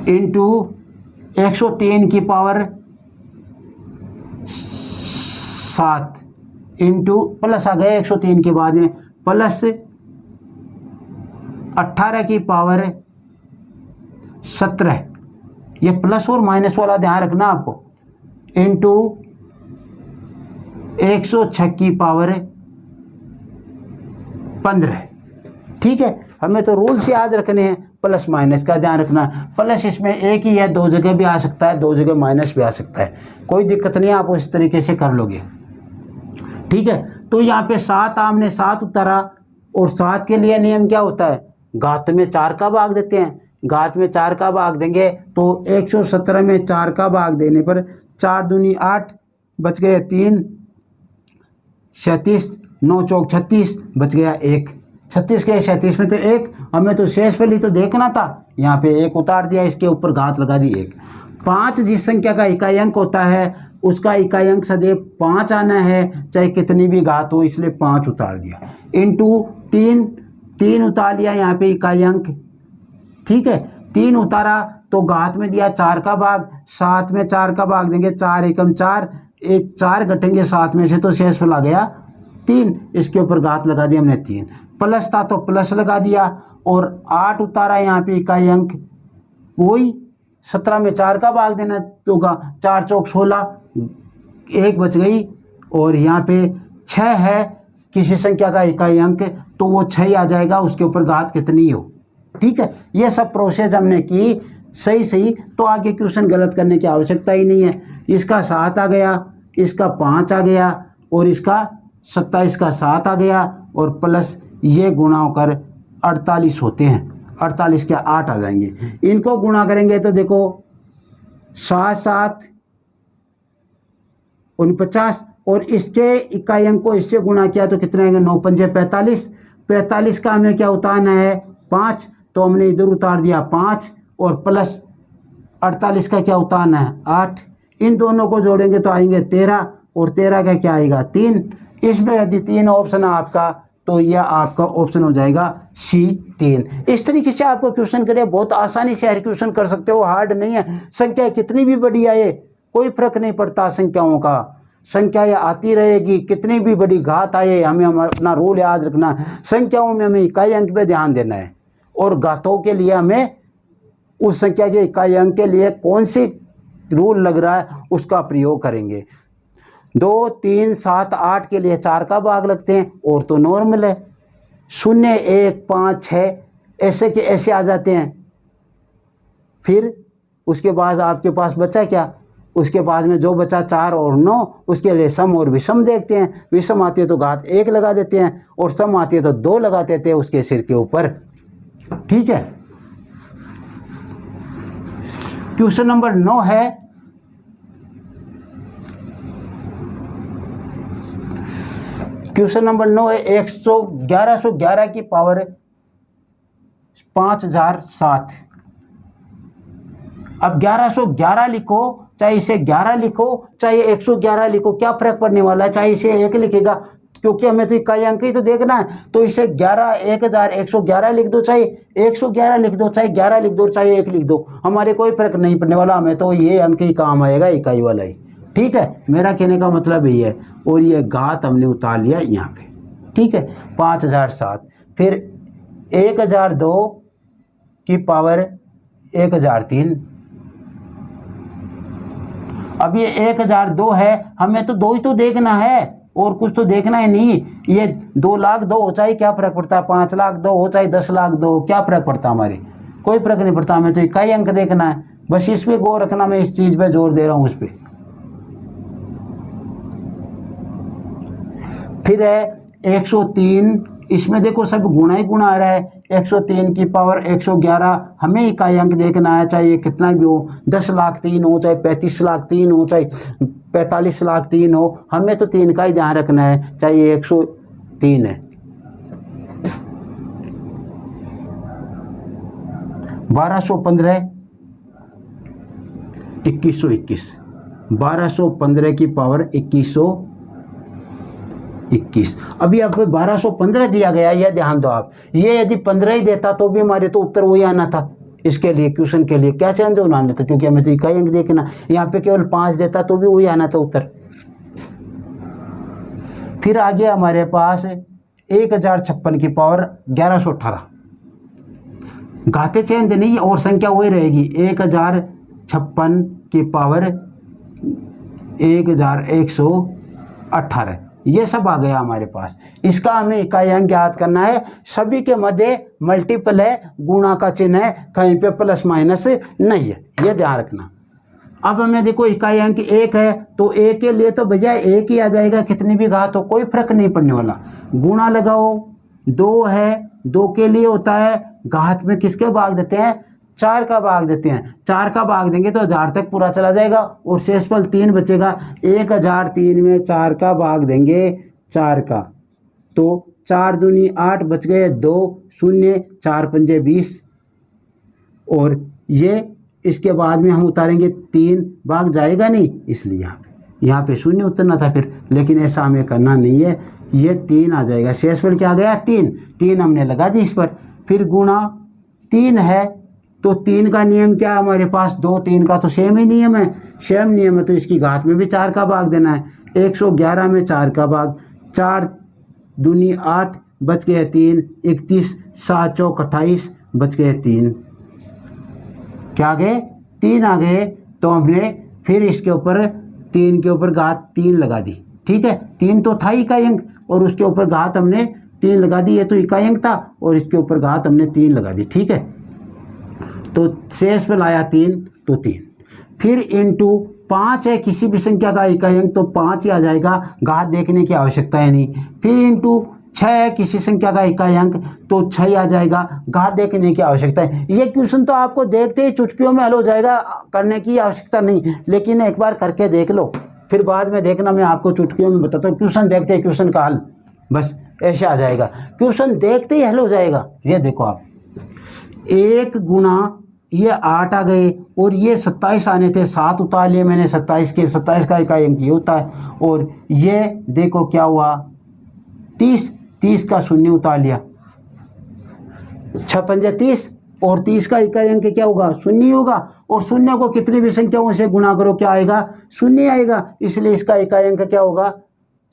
इंटू 103 की पावर 7 इंटू प्लस आ गए 103 के बाद में प्लस 18 की पावर 17, ये प्लस और माइनस वाला ध्यान रखना आपको, इंटू 106 की पावर 15, ठीक है। हमें तो रूल्स याद रखने हैं, प्लस माइनस का ध्यान रखना। प्लस इसमें एक ही है, 2 जगह भी आ सकता है, 2 जगह माइनस भी आ सकता है, कोई दिक्कत नहीं, आप उस तरीके से कर लोगे, ठीक है। तो यहाँ पे 7 हमने 7 उतारा और 7 के लिए नियम क्या होता है, घात में 4 का भाग देते हैं, घात में 4 का भाग देंगे तो 117 में 4 का भाग देने पर 4 दूनी 8 बच गए 3, 37 9 चौक 36 बच गया 1, 36 के 37 में तो 1, हमें तो शेषफल ही तो देखना था, यहाँ पे 1 उतार दिया, इसके ऊपर घात लगा दी 1। 5 जिस संख्या का इकाई अंक होता है उसका इकाई अंक सदैव 5 आना है, चाहे कितनी भी घात हो, इसलिए 5 उतार दिया, इंटू 3 उतार लिया यहाँ पे इकाई अंक, ठीक है। 3 उतारा तो घात में दिया 4 का भाग, 7 में 4 का भाग देंगे, 4 एकम 4, 4 घटेंगे 7 में से तो शेषफल आ गया 3, इसके ऊपर घात लगा दिया हमने 3, प्लस था तो प्लस लगा दिया और 8 उतारा यहाँ पे इकाई अंक, वही 17 में 4 का भाग देना तो 4 चौक 16, 1 बच गई और यहाँ पे 6 है किसी संख्या का इकाई अंक तो वो 6 ही आ जाएगा, उसके ऊपर घात कितनी हो, ठीक है। ये सब प्रोसेस हमने की सही, तो आगे क्वेश्चन गलत करने की आवश्यकता ही नहीं है। इसका 7 आ गया, इसका 5 आ गया और इसका 27 का 7 आ गया और प्लस ये गुणा होकर 48 होते हैं, 48 के 8 आ जाएंगे। इनको गुणा करेंगे तो देखो 7 7 49 और इसके इकाई अंक को इससे गुणा किया तो कितना आएगा 9 पंजे 45, 45 का हमें क्या उतारना है 5, तो हमने इधर उतार दिया 5 और प्लस 48 का क्या उतारना है 8, इन दोनों को जोड़ेंगे तो आएंगे 13 और 13 का क्या आएगा 3। इसमें यदि 3 ऑप्शन है आपका तो यह आपका ऑप्शन हो जाएगा C3। इस तरीके से आपको क्वेश्चन करिए, बहुत आसानी से हर क्वेश्चन कर सकते हो, हार्ड नहीं है। संख्या कितनी भी बड़ी आए कोई फर्क नहीं पड़ता संख्याओं का, संख्या ये आती रहेगी, कितनी भी बड़ी घात आए, हमें अपना रूल याद रखना है, संख्याओं में हमें इकाई अंक पे ध्यान देना है, और घातों के लिए हमें उस संख्या के इकाई अंक के लिए कौन सी रूल लग रहा है उसका प्रयोग करेंगे। 2, 3, 7, 8 के लिए 4 का भाग लगते हैं, और तो नॉर्मल है। 0, 1, 5, 6 ऐसे के ऐसे आ जाते हैं। फिर उसके बाद आपके पास बचा क्या, उसके बाद में जो बचा 4 और 9, उसके लिए सम और विषम देखते हैं। विषम आती है तो घात 1 लगा देते हैं, और सम आती है तो 2 लगा देते हैं उसके सिर के ऊपर। ठीक है। क्वेश्चन नंबर 9 है, क्वेश्चन नंबर 9 है 1111 की पावर 5007। अब 1111 लिखो, चाहे इसे 11 लिखो, चाहे 111 लिखो, क्या फर्क पड़ने वाला है, चाहे इसे 1 लिखेगा, क्योंकि हमें तो इकाई अंक ही तो देखना है। तो इसे 11,111 लिख दो, चाहे 111 लिख दो, चाहे 11 लिख दो, चाहे 1 लिख दो, हमारे कोई फर्क नहीं पड़ने वाला, हमें तो ये अंक ही काम आएगा, इकाई वाला ही। ठीक है, मेरा कहने का मतलब यही है। और ये घात हमने उतार लिया यहाँ पे। ठीक है, 5007। फिर 1002 की पावर 1003। अब ये 1002 है, हमें तो 2 ही तो देखना है, और कुछ तो देखना है नहीं। ये 2 लाख 2 हो, चाहे क्या फर्क पड़ता है, 5 लाख 2 हो, चाहे 10 लाख 2 हो, क्या फर्क पड़ता है, हमारे कोई फर्क नहीं पड़ता, हमें तो इकाई अंक देखना है। बस इस पे गौर रखना, मैं इस चीज पे जोर दे रहा हूं, उस पे। फिर है 103, इसमें देखो सब गुणा ही गुणा आ रहा है। 103 की पावर 111, हमें इकाई अंक देखना है, चाहे ये कितना भी हो, 10 लाख 3 हो, चाहे 35 लाख 3 हो, चाहे 45 लाख 3 हो, हमें तो 3 का ही ध्यान रखना है, चाहे ये 103 है। 1215 2121, 1215 की पावर 2121। अभी आप 1215 दिया गया, यह ध्यान दो आप, ये यदि 15 ही देता तो भी हमारे तो उत्तर वही आना था। इसके लिए क्वेश्चन के लिए क्या चेंज होना था, क्योंकि हमें तो इकाई अंक देखना। यहाँ पे केवल 5 देता तो भी वही आना था उत्तर। फिर आ गया हमारे पास 1056 की पावर 1118। घाते चेंज नहीं और संख्या वही रहेगी। 1056 की पावर 1118, ये सब आ गया हमारे पास। इसका हमें इकाई अंक ज्ञात करना है। सभी के मध्य मल्टीपल है, गुणा का चिन्ह है, कहीं पे प्लस माइनस नहीं है, ये ध्यान रखना। अब हमें देखो इकाई अंक 1 है, तो 1 के लिए तो बजाय 1 ही आ जाएगा, कितनी भी घात हो कोई फर्क नहीं पड़ने वाला। गुणा लगाओ, 2 है, 2 के लिए होता है घात में किसके भाग देते हैं, 4 का भाग देते हैं। 4 का भाग देंगे तो 1000 तक पूरा चला जाएगा, और शेषफल 3 बचेगा। 1003 में 4 का भाग देंगे 4 का, तो 4 दूनी 8 बच गए, 2 0 4 पंजे 20, और ये इसके बाद में हम उतारेंगे 3, भाग जाएगा नहीं, इसलिए यहाँ पे 0 उतरना था फिर, लेकिन ऐसा हमें करना नहीं है, ये 3 आ जाएगा। शेषफल क्या आ गया, 3 हमने लगा दी इस पर। फिर गुणा 3 है, तो 3 का नियम क्या है हमारे पास, 2 3 का तो सेम ही नियम है, सेम नियम है, तो इसकी घात में भी 4 का भाग देना है। 111 में 4 का भाग, 4 दूनी 8 बच गए 3, 31 7 चौक 28 बच गए 3, क्या आ गए 3 आ गए। तो हमने फिर इसके ऊपर 3 के ऊपर घात 3 लगा दी। ठीक है, 3 तो था इकाई अंक, और उसके ऊपर घात हमने 3 लगा दी, ये तो इकाई अंक था, और इसके ऊपर घात हमने 3 लगा दी। ठीक है, तो शेष पर लाया 3, तो 3। फिर इंटू 5 है, किसी भी संख्या का इकाई अंक तो 5 ही आ जाएगा, घात देखने की आवश्यकता है नहीं। फिर इंटू 6 है, किसी संख्या का इकाई अंक तो 6 ही आ जाएगा, घात देखने की आवश्यकता है। ये क्वेश्चन तो आपको देखते ही चुटकियों में हल हो जाएगा, करने की आवश्यकता नहीं, लेकिन एक बार करके देख लो, फिर बाद में देखना मैं आपको चुटकियों में बताता हूँ। क्वेश्चन देखते ही क्वेश्चन का हल बस ऐसे आ जाएगा, क्वेश्चन देखते ही हल हो जाएगा। ये देखो आप, 1 गुणा ये 8 आ गए, और ये 27 आने थे, 7 उतार लिए मैंने 27 के, 27 का इकाई अंक ये होता है। और ये देखो क्या हुआ, 30 30 का शून्य उतार लिया, 6 पंजे 30, और 30 का इकाई अंक क्या होगा, शून्य ही होगा। और शून्य को कितनी भी संख्याओं से गुणा करो क्या आएगा, शून्य आएगा, इसलिए इसका इकाई अंक क्या होगा,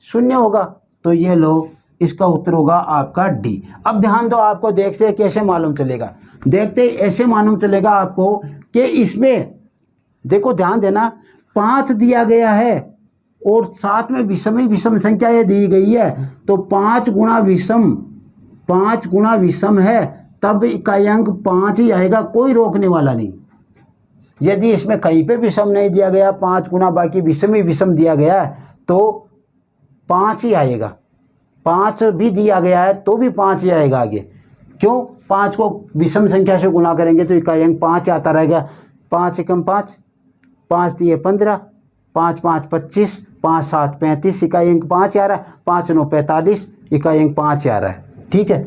शून्य होगा। तो ये लो, इसका उत्तर होगा आपका डी। अब ध्यान दो, आपको देखते हैं कैसे मालूम चलेगा। देखते ऐसे मालूम चलेगा आपको कि इसमें देखो, ध्यान देना, 5 दिया गया है और साथ में विषम ही विषम संख्या ये दी गई है, तो 5 गुणा विषम है, तब इकाई अंक 5 ही आएगा, कोई रोकने वाला नहीं। यदि इसमें कहीं पे विषम नहीं दिया गया, 5 गुणा बाकी विषम ही विषम दिया गया है, तो 5 ही आएगा। 5 भी दिया गया है तो भी 5 ही आएगा आगे। क्यों, 5 को विषम संख्या से गुणा करेंगे तो इकाई अंक 5 आता रहेगा। 5 एकम 5, 5 दिए 15, 5 5 25, 5 7 35, इकाई अंक 5 आ रहा है। 5 9 45, इकाई अंक 5 आ रहा है। ठीक है,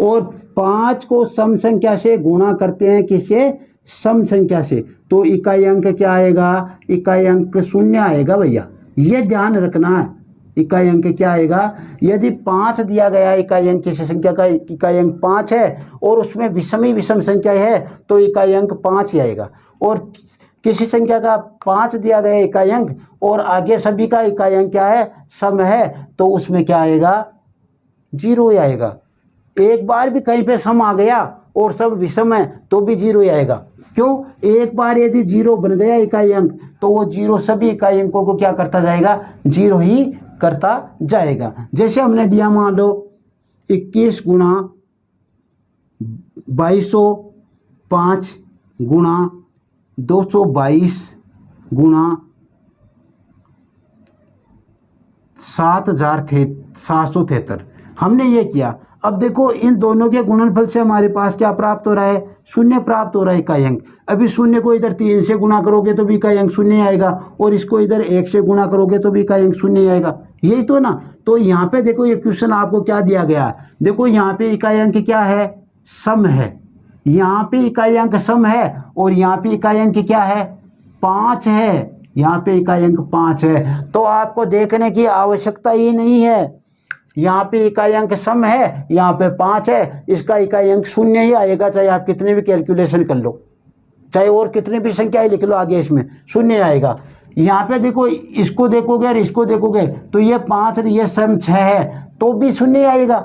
और 5 को सम संख्या से गुणा करते हैं, किससे, सम संख्या से, तो इकाई अंक क्या आएगा, इकाई अंक शून्य आएगा भैया, ये ध्यान रखना है। इकाई अंक क्या आएगा, यदि 5 दिया गया इकाई अंक किसी संख्या का, इकाई अंक 5 है और उसमें विषम ही विषम संख्या है, तो इकाई अंक 5 ही आएगा। और किसी संख्या का 5 दिया गया इकाई अंक और आगे सभी का इकाई अंक क्या है, सम है, तो उसमें क्या आएगा, 0 ही आएगा। एक बार भी कहीं पे सम आ गया और सब विषम है तो भी 0 ही आएगा। क्यों, एक बार यदि 0 बन गया इकाई अंक, तो वो 0 सभी इकाई अंकों को क्या करता जाएगा, 0 ही करता जाएगा। जैसे हमने दिया, मान लो 21 गुणा 2205 गुणा 222 गुणा 7773, हमने ये किया। अब देखो, इन दोनों के गुणनफल से हमारे पास क्या प्राप्त हो रहा है, शून्य प्राप्त हो रहा है इकाई अंक। अभी शून्य को इधर 3 से गुणा करोगे तो भी इकाई अंक शून्य आएगा, और इसको इधर 1 से गुणा करोगे तो भी इकाई अंक शून्य आएगा, यही तो ना। तो यहाँ पे देखो, ये क्वेश्चन आपको क्या दिया गया है, देखो यहाँ पे इकाई अंक क्या है, सम है, यहाँ पे इकाई अंक सम है, और यहाँ पे इकाई अंक क्या है, 5 है, यहाँ पे इकाई अंक 5 है। तो आपको देखने की आवश्यकता ही नहीं है, यहाँ पे इकाई अंक सम है, यहाँ पे 5 है, इसका इकाई अंक शून्य ही आएगा, चाहे आप कितने भी कैलकुलेशन कर लो, चाहे और कितनी भी संख्याएं लिख लो आगे, इसमें शून्य आएगा। यहाँ पे देखो, इसको देखोगे और इसको देखोगे तो ये 5 और ये सम 6 है, तो भी शून्य आएगा।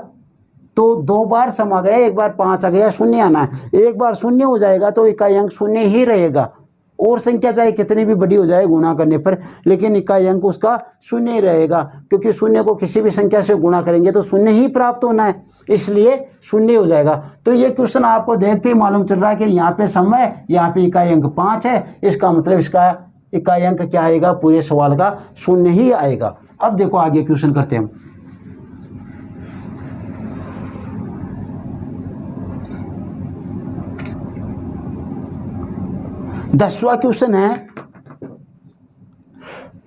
तो 2 बार सम आ गया, एक बार 5 आ गया, शून्य आना है। एक बार शून्य हो जाएगा तो इकाई अंक शून्य ही रहेगा, और संख्या चाहे कितनी भी बड़ी हो जाए गुणा करने पर, लेकिन इकाई अंक उसका शून्य ही रहेगा, क्योंकि शून्य को किसी भी संख्या से गुणा करेंगे तो शून्य ही प्राप्त होना है, इसलिए शून्य हो जाएगा। तो ये क्वेश्चन आपको देखते ही मालूम चल रहा है कि यहाँ पे सम है, यहाँ पे इकाई अंक 5 है, इसका मतलब इसका इकाई अंक क्या आएगा, पूरे सवाल का शून्य ही आएगा। अब देखो आगे क्वेश्चन करते हैं हम। दसवां क्वेश्चन है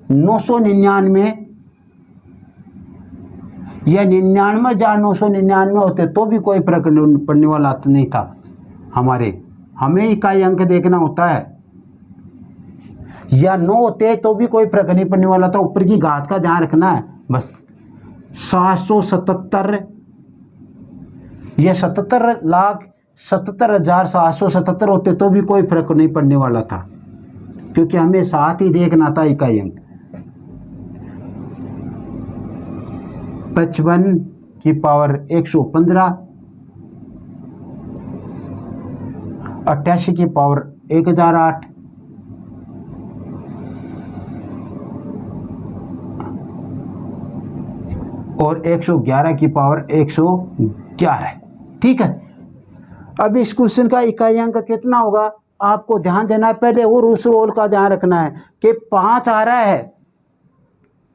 999 या 99,999 होते तो भी कोई फर्क पड़ने वाला नहीं था हमें इकाई अंक देखना होता है, या 9 होते तो भी कोई फर्क नहीं पड़ने वाला था, ऊपर की घात का ध्यान रखना है बस। 777 या 77,77,777 होते तो भी कोई फर्क नहीं पड़ने वाला था, क्योंकि हमें साथ ही देखना था इकाई अंक। 55 की पावर 115, 88 की पावर 1008, और 111 की पावर 111। ठीक है, अब इस क्वेश्चन का इकाई अंक कितना होगा आपको ध्यान देना है। पहले और उस रोल का ध्यान रखना है कि 5 आ रहा है,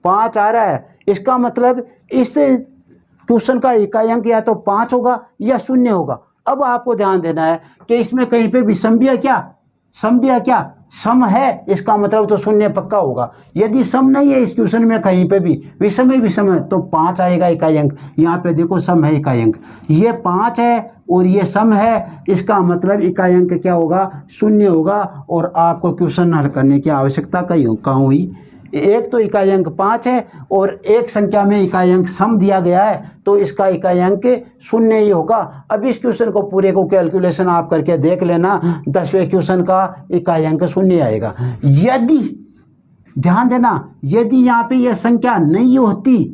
5 आ रहा है, इसका मतलब इस क्वेश्चन का इकाई अंक या तो 5 होगा या 0 होगा। अब आपको ध्यान देना है कि इसमें कहीं पे विषम भी है क्या, सम भी है क्या, सम है, इसका मतलब तो 0 पक्का होगा। यदि सम नहीं है इस क्वेश्चन में कहीं पे भी, विषम ही विषम है, तो 5 आएगा इकाई अंक। यहाँ पे देखो सम है इकाई अंक, ये 5 है और ये सम है, इसका मतलब इकाई अंक क्या होगा, 0 होगा। और आपको क्वेश्चन हल करने की आवश्यकता कहाँ हुई, एक तो इकाई अंक 5 है और एक संख्या में इकाई अंक सम दिया गया है, तो इसका इकाई अंक 0 ही होगा। अब इस क्वेश्चन को पूरे को कैलकुलेशन आप करके देख लेना, 10वें क्वेश्चन का इकाई अंक 0 आएगा। यदि ध्यान देना, यदि यहाँ पे यह संख्या नहीं होती,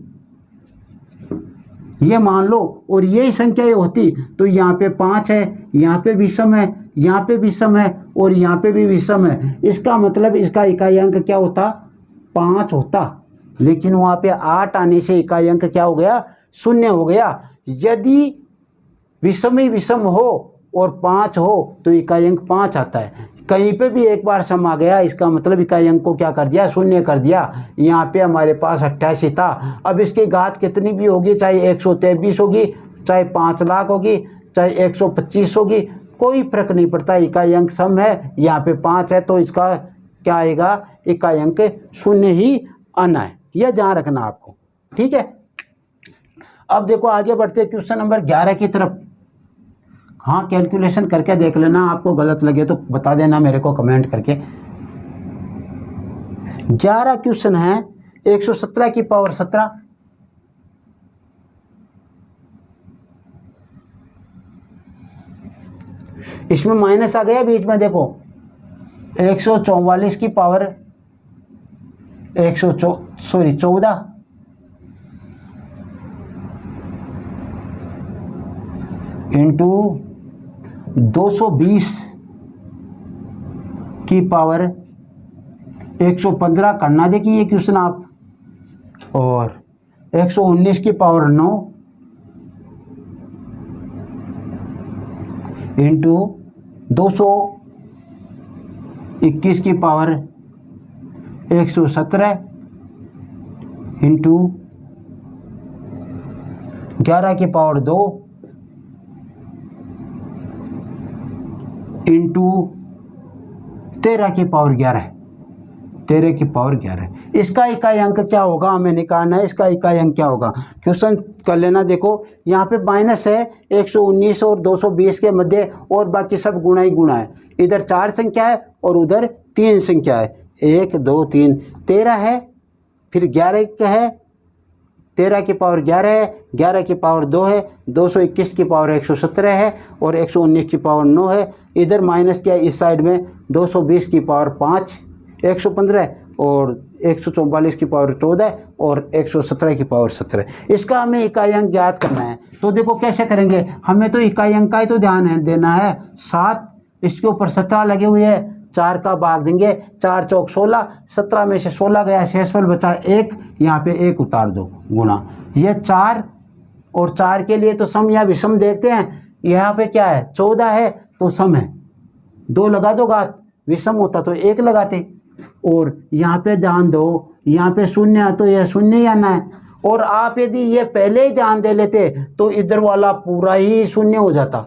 ये मान लो, और यही संख्या ये होती, तो यहाँ पे 5 है, यहाँ पे विषम है, यहाँ पे विषम है और यहाँ पे भी विषम है। इसका मतलब इसका इकाई अंक क्या होता? 5 होता। लेकिन वहाँ पे 8 आने से इकाई अंक क्या हो गया? 0 हो गया। यदि विषम ही विषम हो और 5 हो तो इकाई अंक 5 आता है। कहीं पे भी एक बार सम आ गया, इसका मतलब इकाई अंक को क्या कर दिया? 0 कर दिया। यहाँ पे हमारे पास 88 था। अब इसकी घात कितनी भी होगी, चाहे 123 होगी, चाहे 5 लाख होगी, चाहे 125 होगी, कोई फर्क नहीं पड़ता, इकाई अंक सम है। यहाँ पे 5 है तो इसका क्या आएगा? इकाई अंक 0 ही आना है। यह ध्यान रखना आपको, ठीक है। अब देखो आगे बढ़ते हैं क्वेश्चन नंबर 11 की तरफ। हाँ, कैलकुलेशन करके देख लेना, आपको गलत लगे तो बता देना मेरे को कमेंट करके। 11 क्वेश्चन है 117 की पावर 17, इसमें माइनस आ गया बीच में, देखो 144 की पावर 14 इंटू 220 की पावर 115 करना देखिए ये क्वेश्चन आप, और 119 की पावर 9 इंटू 221 की पावर 117 इंटू 11 की पावर 2 इंटू 13 की पावर 11, 13 की पावर 11। इसका इकाई अंक क्या होगा हमें निकालना है। इसका इकाई अंक क्या होगा, क्वेश्चन कर लेना। देखो यहाँ पे माइनस है 119 और 220 के मध्य, और बाकी सब गुणा ही गुणा है। इधर 4 संख्या है और उधर 3 संख्या है, 1 2 3, 13 है, फिर 11 का है, 13 की पावर 11 है, 11 की पावर 2 है, 221 की पावर 117 है और 119 की पावर 9 है। इधर माइनस क्या है इस साइड में, 220 की पावर 5 115 और 144 की पावर 14 और 117 की पावर 17। इसका हमें इकाई अंक ज्ञात करना है। तो देखो कैसे करेंगे, हमें तो इकाई अंक का ही तो ध्यान देना है। 7, इसके ऊपर 17 लगे हुए है, 4 का भाग देंगे, 4 चौक 16, 17 में से 16 गया, शेषफल बचा 1, यहाँ पे 1 उतार दो गुणा। ये 4 और 4 के लिए तो सम या विषम देखते हैं। यहाँ पे क्या है, 14 है तो सम है, 2 लगा दो घात, विषम होता तो 1 लगाते। और यहाँ पे ध्यान दो, यहाँ पे 0 है तो यह 0 ही आना है। और आप यदि ये पहले ही ध्यान दे लेते तो इधर वाला पूरा ही 0 हो जाता।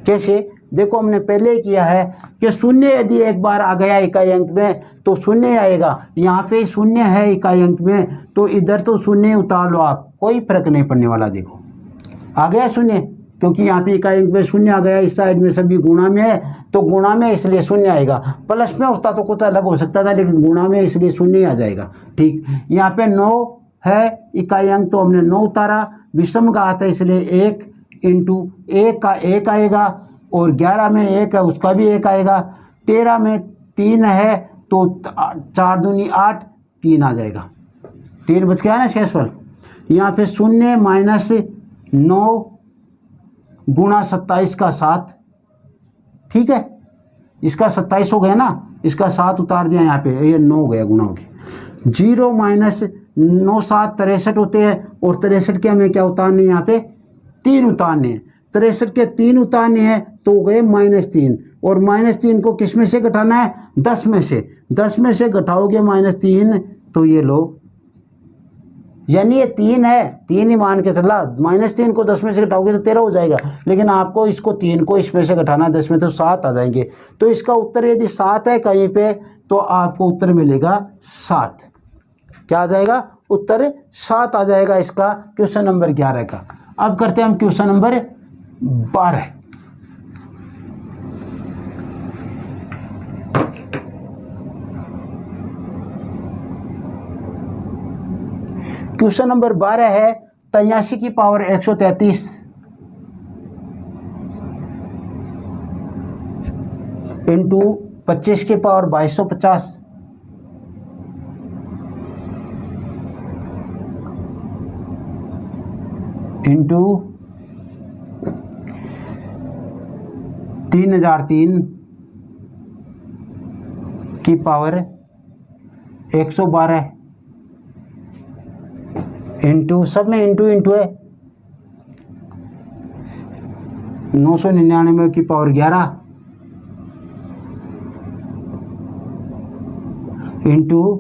कैसे, देखो हमने पहले किया है कि 0 यदि एक बार आ गया इकाई अंक में तो 0 आएगा। यहाँ पे 0 है इकाई अंक में तो इधर तो 0 उतार लो आप, कोई फर्क नहीं पड़ने वाला। देखो आ गया 0, क्योंकि यहाँ पे इकाई अंक में 0 आ गया, इस साइड में सभी गुणा में है तो गुणा में इसलिए 0 आएगा। प्लस में होता तो कुछ अलग हो सकता था, लेकिन गुणा में इसलिए 0 ही आ जाएगा। ठीक, यहाँ पे 9 है इकाई अंक तो हमने 9 उतारा, विषम का आता है इसलिए 1 इंटू 1 का 1 आएगा, और 11 में 1 है उसका भी 1 आएगा, 13 में 3 है तो 4 दूनी 8, 3 आ जाएगा, 3 बच गया ना शेषफल। यहाँ पे 0 माइनस 9 गुणा 27 का 7, ठीक है, इसका 27 हो गया ना, इसका 7 उतार दिया यहाँ पे, ये 9 हो गया गुणा हो गया। 0 माइनस 9 7 63 होते हैं, और 63 के हमें क्या उतारने हैं, यहाँ पे 3 उतारने हैं। 63 के 3 उतारने हैं तो हो गए -3, और -3 को किस में से घटाना है, 10 में से। 10 में से घटाओगे -3 तो ये लो, यानी ये 3 है, 3 ही मान के चला। -3 को 10 में से घटाओगे तो 13 हो जाएगा, लेकिन आपको इसको 3 को इसमें से घटाना 10 में तो 7 आ जाएंगे। तो इसका उत्तर यदि 7 है कहीं पे तो आपको उत्तर मिलेगा 7। क्या आ जाएगा, उत्तर 7 आ जाएगा इसका क्वेश्चन नंबर 11 का। अब करते हैं हम क्वेश्चन नंबर 12। क्वेश्चन नंबर 12 है 83 की पावर 133 इंटू 25 की पावर 2250 इंटू 3003 की पावर 112 इंटू, सब में इंटू इंटू है, 999 की पावर 11 इंटू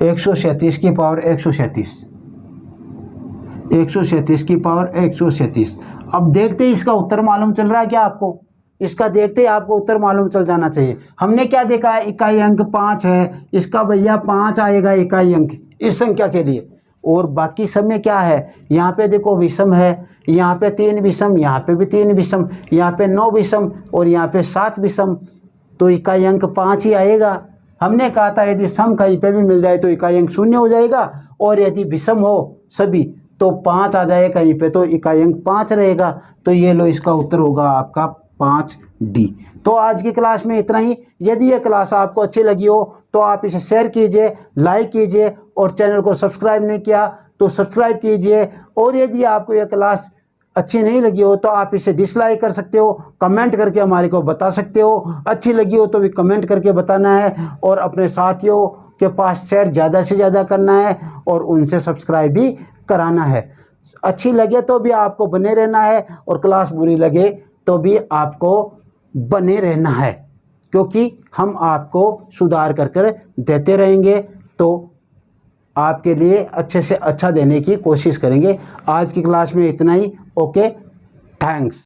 137 की पावर 137 की पावर 137। अब देखते ही इसका उत्तर मालूम चल रहा है क्या आपको? इसका देखते ही आपको उत्तर मालूम चल जाना चाहिए। हमने क्या देखा है, इकाई अंक 5 है, इसका भैया 5 आएगा इकाई अंक इस संख्या के लिए। और बाकी सब में क्या है, यहाँ पे देखो विषम है, यहाँ पे 3 विषम, यहाँ पे भी 3 विषम, यहाँ पे 9 विषम और यहाँ पे 7 विषम, तो इकाई अंक 5 ही आएगा। हमने कहा था यदि सम कहीं पे भी मिल जाए तो इकाई अंक 0 हो जाएगा, और यदि विषम हो सभी तो 5 आ जाए कहीं पे तो इकाई अंक 5 रहेगा। तो ये लो, इसका उत्तर होगा आपका 5D। तो आज की क्लास में इतना ही। यदि ये क्लास आपको अच्छी लगी हो तो आप इसे शेयर कीजिए, लाइक कीजिए, और चैनल को सब्सक्राइब नहीं किया तो सब्सक्राइब कीजिए। और यदि आपको यह क्लास अच्छी नहीं लगी हो तो आप इसे डिसलाइक कर सकते हो, कमेंट करके हमारे को बता सकते हो। अच्छी लगी हो तो भी कमेंट करके बताना है, और अपने साथियों के पास शेयर ज़्यादा से ज़्यादा करना है, और उनसे सब्सक्राइब भी कराना है। अच्छी लगे तो भी आपको बने रहना है, और क्लास बुरी लगे तो भी आपको बने रहना है, क्योंकि हम आपको सुधार कर कर देते रहेंगे। तो आपके लिए अच्छे से अच्छा देने की कोशिश करेंगे। आज की क्लास में इतना ही। Okay, thanks.